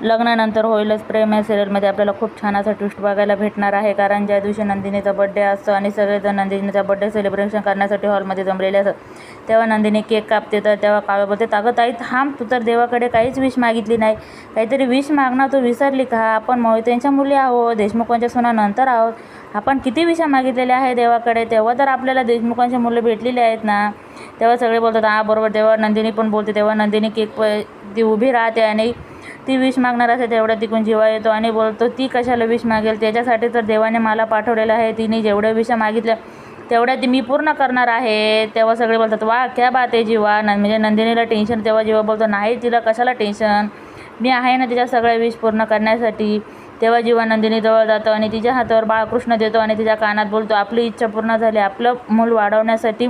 लग्नानंतर होईलच प्रेम या सिरियलमध्ये आपल्याला खूप छान असा ट्विस्ट बघायला भेटणार आहे. कारण ज्या दिवशी नंदिनीचा बड्डे असतो आणि सगळेजण नंदिनीचा बड्डे सेलिब्रेशन करण्यासाठी हॉलमध्ये जमलेले असतात, तेव्हा नंदिनी केक कापते. तर तेव्हा काव्या बोलते, अगं ताई थांब, तू तर देवाकडे काहीच विश मागितली नाही, काहीतरी विश मागणार, तू विसरली का? आपण मोहितेंच्या मुली आहोत, देशमुखांच्या सुनानंतर आहोत, आपण किती विषा मागितलेल्या आहे देवाकडे, तेव्हा तर आपल्याला देशमुखांची मुलं भेटलेली आहेत ना. तेव्हा सगळे बोलतात हां बरोबर. तेव्हा नंदिनी पण बोलते. तेव्हा नंदिनी ती उभी राहते आणि ती विश मागणार असते. तेवढ्या तिकडून जीवा येतो आणि बोलतो, ती कशाला विश मागेल, त्याच्यासाठी तर देवाने मला पाठवलेलं आहे, तिने जेवढ्या विषा मागितल्या तेवढ्या ती मी पूर्ण करणार आहे. तेव्हा सगळे बोलतात वा क्या बात आहे जीवा. म्हणजे नंदिनीला टेन्शन. तेव्हा जीवा बोलतो, नाही तिला कशाला टेन्शन, मी आहे ना तिच्या सगळ्या विश पूर्ण करण्यासाठी. तेव्हा जीवा नंदिनीजवळ जातो आणि तिच्या हातावर बाळकृष्ण देतो आणि तिच्या कानात बोलतो, आपली इच्छा पूर्ण झाली, आपलं मूल वाढवण्यासाठी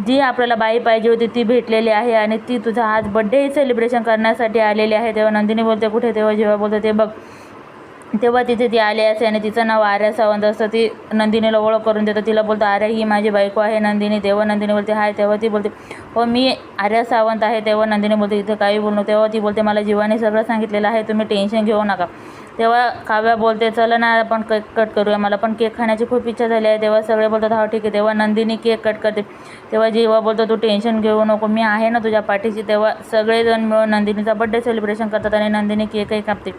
जी आपल्याला बाई पाहिजे होती ती भेटलेली आहे आणि ती तुझा आज बड्डे सेलिब्रेशन करण्यासाठी आलेली आहे. तेव्हा नंदिनी बोलते, कुठे? तेव्हा जीवा बोलतो, ते बघ. तेव्हा तिथे ती आली असते आणि तिचं नाव आर्या सावंत असतं. ती नंदिनीला ओळख करून देतं. तिला बोलतं, आर्या ही माझी बायको आहे नंदिनी. तेव्हा नंदिनी बोलते, हाय. तेव्हा ती बोलते, हो मी आर्या सावंत आहे. तेव्हा नंदिनी बोलते, इथं काही बोलणं. तेव्हा ती बोलते, मला जीवाने सगळं सांगितलेलं आहे, तुम्ही टेन्शन घेऊ नका. तेव्हा काव्या बोलते, चला ना आपण केक कट करूया, मला पण केक खाण्याची खूप इच्छा झाली आहे. तेव्हा सगळे बोलतात, हा ठीक आहे. तेव्हा नंदिनी केक कट करते. तेव्हा जीवा बोलतो, तू टेन्शन घेऊ नको, मी आहे ना तुझ्या पाठीशी. तेव्हा सगळेजण मिळून नंदिनीचा बड्डे सेलिब्रेशन करतात आणि नंदिनी केकही कापते.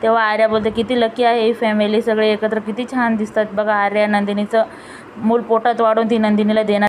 तेव्हा आर्या बोलते, किती लकी आहे ही फॅमिली, सगळे एकत्र किती छान दिसतात बघा. आर्या नंदिनीचं मूल पोटात वाढून ती नंदिनीला देणार.